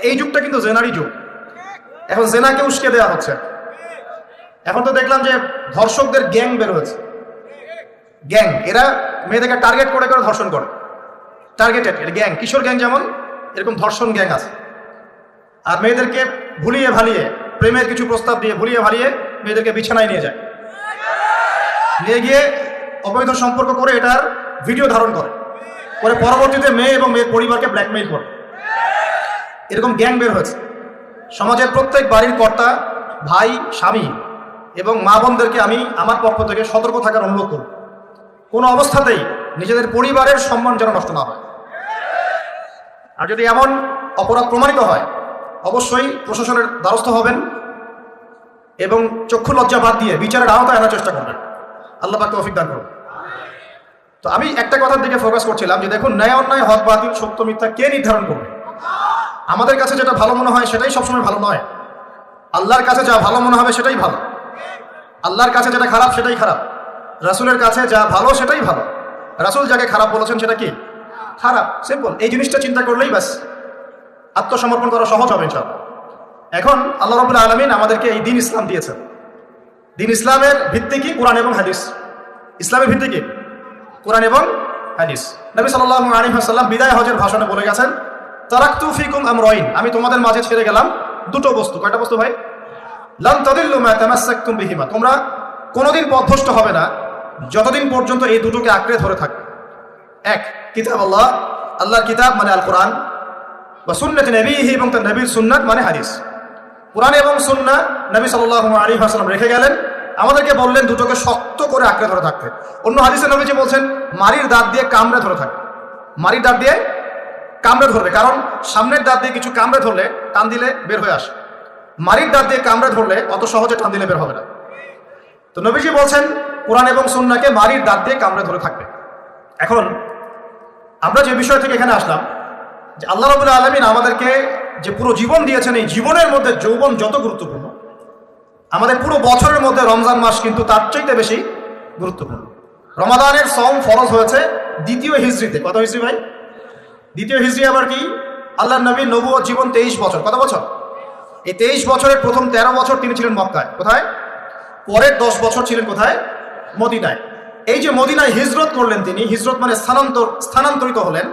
এই যুগটা কিন্তু জেনারই যুগ। এখন জেনাকে উস্কে দেওয়া হচ্ছে। এখন তো দেখলাম যে ধর্ষকদের গ্যাং বের হয়েছে, গ্যাং। এরা মেয়েদেরকে টার্গেট করে করে ধর্ষণ করে, টার্গেটেড। এটা গ্যাং, কিশোর গ্যাং যেমন, এরকম ধর্ষণ গ্যাং আছে। আর মেয়েদেরকে ভুলিয়ে ভালিয়ে, প্রেমের কিছু প্রস্তাব দিয়ে ভুলিয়ে ভালিয়ে মেয়েদেরকে বিছানায় নিয়ে যায়, নিয়ে গিয়ে অবৈধ সম্পর্ক করে এটার ভিডিও ধারণ করে, পরে পরবর্তীতে মেয়ে এবং মেয়ের পরিবারকে ব্ল্যাকমেইল করে। এরকম গ্যাং বের হয়েছে। সমাজের প্রত্যেক বাড়ির কর্তা, ভাই, স্বামী এবং মা বোনদেরকে আমি আমার পক্ষ থেকে সতর্ক থাকার অনুরোধ করব। কোনো অবস্থাতেই নিজেদের পরিবারের সম্মান যেন নষ্ট না হয়। আর যদি এমন অপরাধ প্রমাণিত হয়, অবশ্যই প্রশাসনের দ্বারস্থ হবেন এবং চক্ষু লজ্জা বাদ দিয়ে বিচারের আওতায় আনার চেষ্টা করবেন। আল্লাহ পাক তৌফিক দান করুন। তো আমি একটা কথার দিকে ফোকাস করছিলাম যে দেখুন, ন্যায় অন্যায়, হক বাতিল, সত্য মিথ্যা কে নির্ধারণ করবে? আমাদের কাছে যেটা ভালো মনে হয় সেটাই সবসময় ভালো নয়। আল্লাহর কাছে যা ভালো মনে হবে সেটাই ভালো। আল্লাহর কাছে যেটা খারাপ সেটাই খারাপ। রাসূলের কাছে যা ভালো সেটাই ভালো। রাসূল যাকে খারাপ বলেছেন সেটা কি? খারাপ। সিম্পল। এই জিনিসটা চিন্তা করলেই ব্যাস আত্মসমর্পণ করা সহজ হবে ইনশাআল্লাহ। এখন আল্লাহ রাব্বুল আলামিন আমাদেরকে এই দ্বীন ইসলাম দিয়েছেন। দ্বীন ইসলামের ভিত্তি কি? কোরআন এবং হাদিস। ইসলামের ভিত্তি কি? কোরআন এবং হাদিস। নবী সাল্লাল্লাহু আলাইহি ওয়াসাল্লাম বিদায় হজের ভাষণে বলে গেছেন, তারাকতু ফিকুম আমরাইন, আমি তোমাদের মাঝে ছেড়ে গেলাম দুটো বস্তু। কয়টা বস্তু ভাই? লান তাদিল্লু মা তামাসসাকতুম বিহিমা, তোমরা কোনোদিন পথভ্রষ্ট হবে না যতদিন পর্যন্ত এই দুটোকে আঁকড়ে ধরে থাকবে। এক, কিতাব আল্লাহ, আল্লাহর কিতাব মানে আল কোরআন, বা সুন্নাতে নবীহি, এবং তার নবীর সুন্নাত মানে হাদিস। কোরআন এবং সুন্নাহ নবী সাল্লাল্লাহু আলাইহি ওয়াসাল্লাম রেখে গেলেন, আমাদেরকে বললেন দুটোকে শক্ত করে আঁকড়ে ধরে থাকতে। অন্য হাদিসে নবীজি বলছেন মারির দাঁত দিয়ে কামড়ে ধরে থাকবে। মারির দাঁত দিয়ে কামড়ে ধরবে, কারণ সামনের দাঁত দিয়ে কিছু কামড়ে ধরলে টান দিলে বের হয়ে আসে। মারির দাঁত দিয়ে কামড়ে ধরলে অত সহজে টান দিলে বের হবে না। তো নবীজি বলছেন কোরআন এবং সুন্নাহকে মারির দাঁত দিয়ে কামড়ে ধরে থাকবে। এখন আমরা যে বিষয় থেকে এখানে আসলাম, যে আল্লাহ রাব্বুল আলামিন আমাদেরকে যে পুরো জীবন দিয়েছেন, এই জীবনের মধ্যে যৌবন যত গুরুত্বপূর্ণ, আমাদের পুরো বছরের মধ্যে রমজান মাস কিন্তু তার চাইতে বেশি গুরুত্বপূর্ণ। রমাদানের সওম ফরজ হয়েছে দ্বিতীয় হিজরিতে। কত হিজরি ভাই? দ্বিতীয় হিজরি। আবার কি? আল্লাহর নবীর নবুয়ত জীবন 23 বছর। কত বছর? এই 23 বছরের প্রথম 13 বছর তিনি ছিলেন মক্কায়। কোথায়? পরের 10 বছর ছিলেন কোথায়? মদিনায়। এই যে মদিনায় হিজরত করলেন তিনি, হিজরত মানে স্থানান্তরিত হলেন।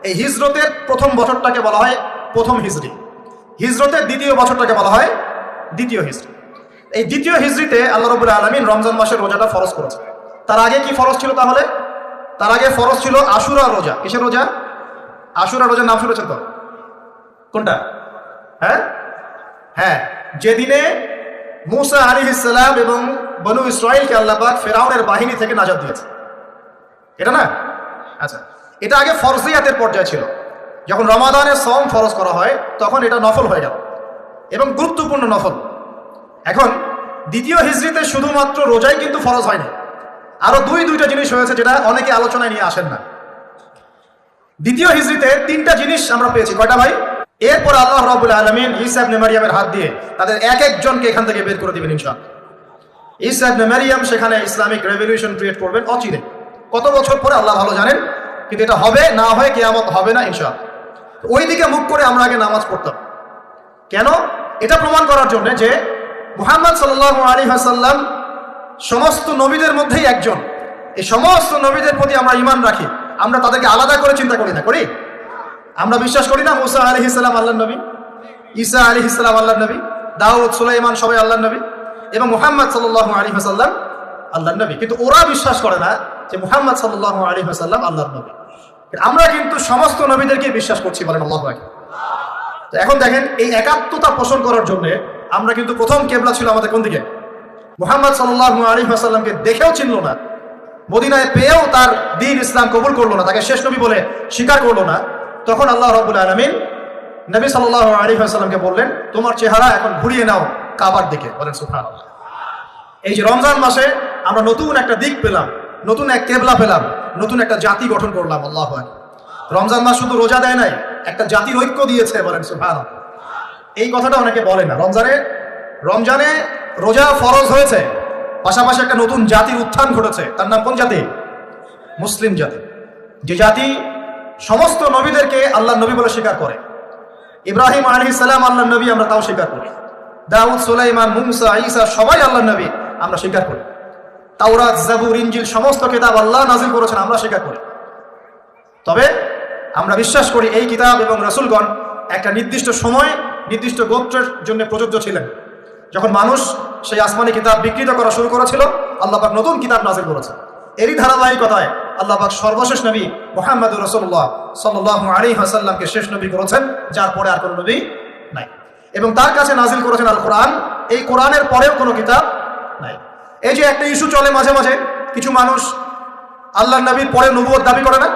এই হিজরতের প্রথম বছরটাকে বলা হয় প্রথম হিজরি। হিজরতের দ্বিতীয় বছরটাকে বলা হয় দ্বিতীয় হিজরি। এই দ্বিতীয় হিজরিতে আল্লাহ রাব্বুল আলামিন রমজান মাসের রোজাটা ফরজ করেছে। তার আগে কি ফরজ ছিল তাহলে? তার আগে ফরজ ছিল আশুরা রোজা। কিসের রোজা? আশুরা রোজার নাম শুনেছেন তো? কোনটা? হ্যাঁ হ্যাঁ, যেদিনে মূসা আলাইহিস সালাম এবং বনু ইসরাঈলকে আল্লাহ পাক ফিরআউনের বাহিনী থেকে নাজাত দিয়েছে, এটা না? আচ্ছা, এটা আগে ফরজিয়াতের পর্যায়ে ছিল। যখন রমাদানের সওম ফরজ করা হয় তখন এটা নফল হয়ে গেল, এবং গুরুত্বপূর্ণ নফল। এখন দ্বিতীয় হিজরিতে শুধুমাত্র রোজাই কিন্তু ফরজ হয়নি, আরো দুইটা জিনিস হয়েছে যেটা অনেকে আলোচনায় নিয়ে আসেন না। দ্বিতীয় হিজরিতে 3টা জিনিস আমরা পেয়েছি। কয়টা ভাই? এরপর আল্লাহ রাব্বুল আলামিন ঈসা ইবনে মারইয়ামের হাত দিয়ে তাদের এক একজনকে এখান থেকে বের করে দিবেন ইনশাআল্লাহ। ঈসা ইবনে মারইয়াম সেখানে ইসলামিক রেভলিউশন ক্রিয়েট করবেন অচিরে। কত বছর পরে আল্লাহ ভালো জানেন, কিন্তু এটা হবে না হয় কিয়ামত হবে না ইনশাআল্লাহ। ওই দিকে মুখ করে আমরা আগে নামাজ পড়তাম। কেন? এটা প্রমাণ করার জন্য যে মুহাম্মদ সাল্লাল্লাহু আলাইহি ওয়াসাল্লাম সমস্ত নবীদের মধ্যেই একজন। এই সমস্ত নবীদের প্রতি আমরা ঈমান রাখি। আমরা তাদেরকে আলাদা করে চিন্তা করি না, করি? আমরা বিশ্বাস করি না মুসা আলাইহিস সালাম আল্লাহর নবী, ঈসা আলাইহিস সালাম আল্লাহর নবী, দাউদ, সুলাইমান সবাই আল্লাহর নবী, এবং মুহাম্মদ সাল্লাল্লাহু আলাইহি ওয়াসাল্লাম আল্লাহর নবী। কিন্তু ওরা বিশ্বাস করে না যে মুহাম্মদ সাল্লাল্লাহু আলাইহি ওয়াসাল্লাম আল্লাহর নবী। আমরা কিন্তু সমস্ত নবীদেরকে বিশ্বাস করছি, বলেন আল্লাহু আকবার। তো এখন দেখেন, এই একাত্মতা পোষণ করার জন্য আমরা কিন্তু প্রথম কিবলা ছিল আমাদের কোন দিকে? মুহাম্মদ সাল্লাল্লাহু আলাইহি ওয়াসাল্লামকে দেখেও চিনল না, মদিনায় পেয়েও তার দ্বীন ইসলাম কবুল করলো না, তাকে শেষ নবী বলে স্বীকার করলো না। তখন আল্লাহ রাব্বুল আলামিন নবী সাল্লাল্লাহু আলাইহি ওয়াসাল্লামকে বললেন, তোমার চেহারা এখন ঘুরিয়ে নাও কাবার দিকে। বলেন সুবহানাল্লাহ। এই যে রমজান মাসে আমরা নতুন একটা দিক পেলাম, নতুন এক কিবলা পেলাম, নতুন একটা জাতি গঠন করলাম। আল্লাহু আকবার। রমজান মাস শুধু রোজা দেয় নাই, একটা জাতির ঐক্য দিয়েছে। বলেন সুবহানাল্লাহ। এই কথাটা অনেকে বলে না। রমজানে রোজা ফরজ হয়েছে, পাশাপাশি একটা নতুন জাতির উত্থান ঘটেছে। তার নাম কোন জাতি? মুসলিম জাতি। যে জাতি সমস্ত নবীদেরকে আল্লাহর নবী বলে স্বীকার করে। ইব্রাহিম আলাইহিস সালাম আল্লাহর নবী, আমরা তাও স্বীকার করি। দাউদ, সুলাইমান, মুসা, ঈসা সবাই আল্লাহর নবী, আমরা স্বীকার করি। তাওরাত, জাবুর, ইনজিল সমস্ত কিতাব আল্লাহ নাযিল করেছেন, আমরা স্বীকার করি। তবে আমরা বিশ্বাস করি এই কিতাব এবং রাসূলগণ একটা নির্দিষ্ট সময় নির্দিষ্ট গোত্রের জন্য প্রযোজ্য ছিলেন। যখন মানুষ সেই আসমানি কিতাব বিকৃত করা শুরু করেছিল, আল্লাহ পাক নতুন কিতাব নাযিল করেছেন। এরই ধারাবাহিকতায় আল্লাহ পাক সর্বশেষ নবী মুহাম্মদুর রাসূলুল্লাহ সাল্লাল্লাহু আলাইহি ওয়াসাল্লামকে শেষ নবী করেছেন, যার পরে আর কোনো নবী নাই। এবং তার কাছে নাযিল করেছেন আল কোরআন। এই কোরআনের পরেও কোনো কিতাব নাই। এই যে একটা ইস্যু চলে মাঝে মাঝে, কিছু মানুষ আল্লাহর নবীর পরে নবুয়ত দাবি করে না,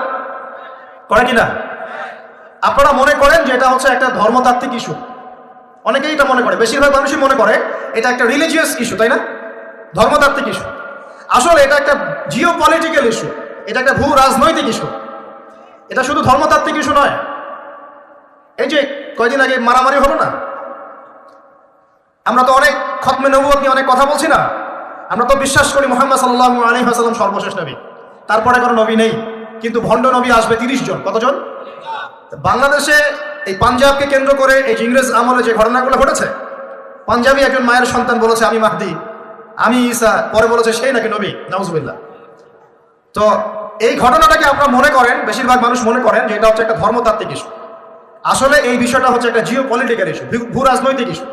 করে কি না? আপনারা মনে করেন যে এটা হচ্ছে একটা ধর্মতাত্ত্বিক ইস্যু, অনেকেই এটা মনে করে, বেশিরভাগ মানুষই মনে করে এটা একটা রিলিজিয়াস ইস্যু, তাই না? ধর্মতাত্ত্বিক ইস্যু। আসলে এটা একটা জিও পলিটিক্যাল ইস্যু, এটা একটা ভূ রাজনৈতিক ইস্যু। এটা শুধু ধর্মতাত্ত্বিক ইস্যু নয়। এই যে কয়দিন আগে মারামারি হলো না, আমরা তো অনেক খতমে নবুয়ত নিয়ে অনেক কথা বলছি না। আমরা তো বিশ্বাস করি মুহাম্মদ সাল্লাল্লাহু আলাইহি ওয়াসাল্লাম সর্বশেষ নবী, তারপরে কোনো নবী নেই। কিন্তু ভণ্ড নবী আসবে 30 জন। কতজন? বাংলাদেশে এই পাঞ্জাবকে কেন্দ্র করে এই যে ইংরেজ আমলে যে ঘটনাগুলো ঘটেছে, পাঞ্জাবি একজন মায়ের সন্তান বলেছে আমি মাহদি, আমি ঈসা, পরে বলেছে সেই নাকি নবী, নাউজুবিল্লাহ। তো এই ঘটনাটাকে আপনারা মনে করেন, বেশিরভাগ মানুষ মনে করেন যে এটা হচ্ছে একটা ধর্মতাত্ত্বিক ইস্যু। আসলে এই বিষয়টা হচ্ছে একটা জিও পলিটিক্যাল ইস্যু, ভূ রাজনৈতিক ইস্যু।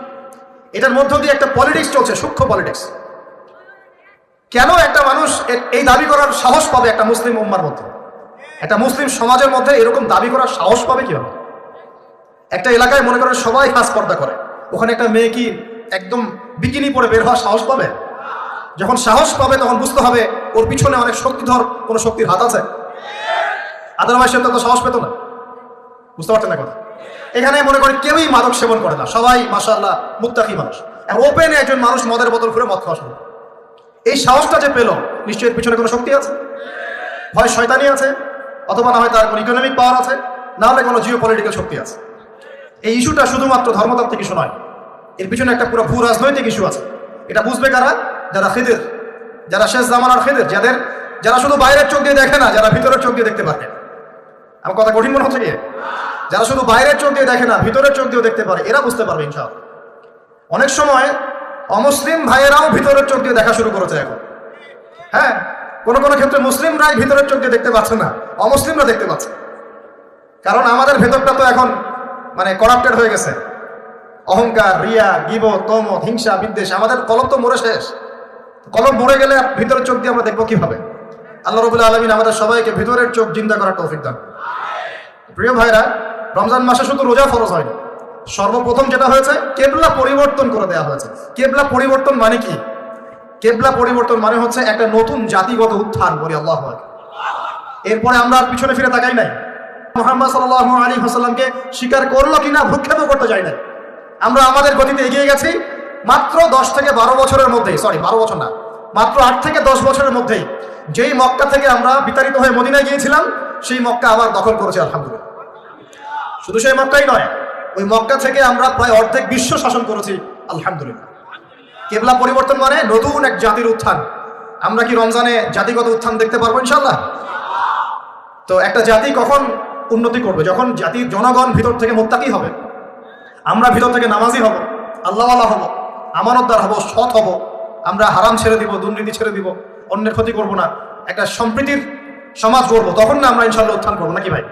এটার মধ্য দিয়ে একটা পলিটিক্স চলছে, সূক্ষ্ম পলিটিক্স। কেন একটা মানুষ এই দাবি করার সাহস পাবে একটা মুসলিম উম্মার মধ্যে, একটা মুসলিম সমাজের মধ্যে এরকম দাবি করার সাহস পাবে কিভাবে? একটা এলাকায় মনে করেন সবাই হাস পর্দা করে, ওখানে একটা মেয়ে কি একদম বিকিনি পরে বের হওয়ার সাহস পাবে? যখন সাহস পাবে তখন বুঝতে হবে ওর পিছনে অনেক শক্তিধর কোনো শক্তির হাত আছে, আদারওয়াইজ সে তো সাহস পেত না। বুঝতে পারছেন না কথা? এখানে মনে করি কেউই মাদক সেবন করে না, সবাই মাশাআল্লাহ মুত্তাকি মানুষ। এখন ওপেনে একজন মানুষ মদের বোতল করে মদ খাওয়া শুরু, এই সাহসটা যে পেল, নিশ্চয়ই এর পিছনে কোনো শক্তি আছে, হয় শয়তানি আছে, অথবা না হয় তার কোনো ইকোনমিক পাওয়ার আছে, না হলে কোনো জিও পলিটিক্যাল শক্তি আছে। এই ইস্যুটা শুধুমাত্র ধর্মতাত্ত্বিক ইস্যু নয়, এর পিছনে একটা পুরো ভূ রাজনৈতিক ইস্যু আছে। এটা বুঝবে কারা? যারা খিদির, যারা শেষ জামানার খিদির, যারা শুধু বাইরের চোখ দিয়ে দেখে না, যারা ভিতরের চোখ দিয়ে দেখতে পারে। আমার কথা কঠিন মনে হচ্ছে কি? যারা শুধু বাইরের চোখ দিয়ে দেখে না, ভিতরের চোখ দিয়েও দেখতে পারে, এরা বুঝতে পারবে ইনশাআল্লাহ। অনেক সময় অমুসলিম ভাইয়েরাও ভিতরের চোখ দিয়ে দেখা শুরু করেছে এখন। হ্যাঁ, কোনো কোনো ক্ষেত্রে মুসলিমরাই ভিতরের চোখ দিয়ে দেখতে পাচ্ছে না, অমুসলিমরা দেখতে পাচ্ছে। কারণ আমাদের ভেতরটা তো এখন মানে করাপ্টেড হয়ে গেছে। অহংকার, রিয়া, গীবত, তমত, হিংসা, বিদ্বেষ, আমাদের কলম তো মরে শেষ। কলম মরে গেলে ভিতরের চোখ দিয়ে আমরা দেখবো কিভাবে? আল্লাহ রাব্বুল আলামিন আমাদের সবাইকে ভিতরের চোখ জিন্দা করার তৌফিক দান। প্রিয় ভাইরা, রমজান মাসে শুধু রোজা ফরজ হয়নি, সর্বপ্রথম যেটা হয়েছে কেবলা পরিবর্তন করে দেওয়া হয়েছে। কেবলা পরিবর্তন মানে কি? কেবলা পরিবর্তন মানে হচ্ছে একটা নতুন জাতিগত উত্থান, বলি আল্লাহু আকবার। এরপরে আমরা আর পিছনে ফিরে তাকাই নাই। মুহাম্মদ সাল্লাল্লাহু আলাইহি ওয়াসাল্লামকে স্বীকার করলো কিনা ভ্রুক্ষেপও করতে যাই নাই। আমরা আমাদের গতিতে এগিয়ে গেছি। মাত্র 10 থেকে 12 বছরের মধ্যেই, 12 বছর না, মাত্র 8 থেকে 10 বছরের মধ্যেই যেই মক্কা থেকে আমরা বিতাড়িত হয়ে মদিনায় গিয়েছিলাম, সেই মক্কা আবার দখল করেছে আলহামদুলিল্লাহ। শুধু সেই মক্কাই নয়, ওই মক্কা থেকে আমরা প্রায় অর্ধেক বিশ্ব শাসন করেছি আলহামদুলিল্লাহ। কেবলা পরিবর্তন মানে নতুন এক জাতির উত্থান। আমরা কি রমজানে জাতিগত উত্থান দেখতে পারবো ইনশাআল্লাহ? তো একটা জাতি কখন উন্নতি করবে? যখন জাতির জনগণ ভিতর থেকে মুত্তাকি হবে, আমরা ভিতর থেকে নামাজি হব, আল্লাহওয়ালা হব, আমানতদার হব, সৎ হব, আমরা হারাম ছেড়ে দিব, দুর্নীতি ছেড়ে দিব, অন্যের ক্ষতি করব না, একটা সম্প্রীতির সমাজ গড়বো, তখন না আমরা ইনশাআল্লাহ উত্থান করবো, নাকি ভাই?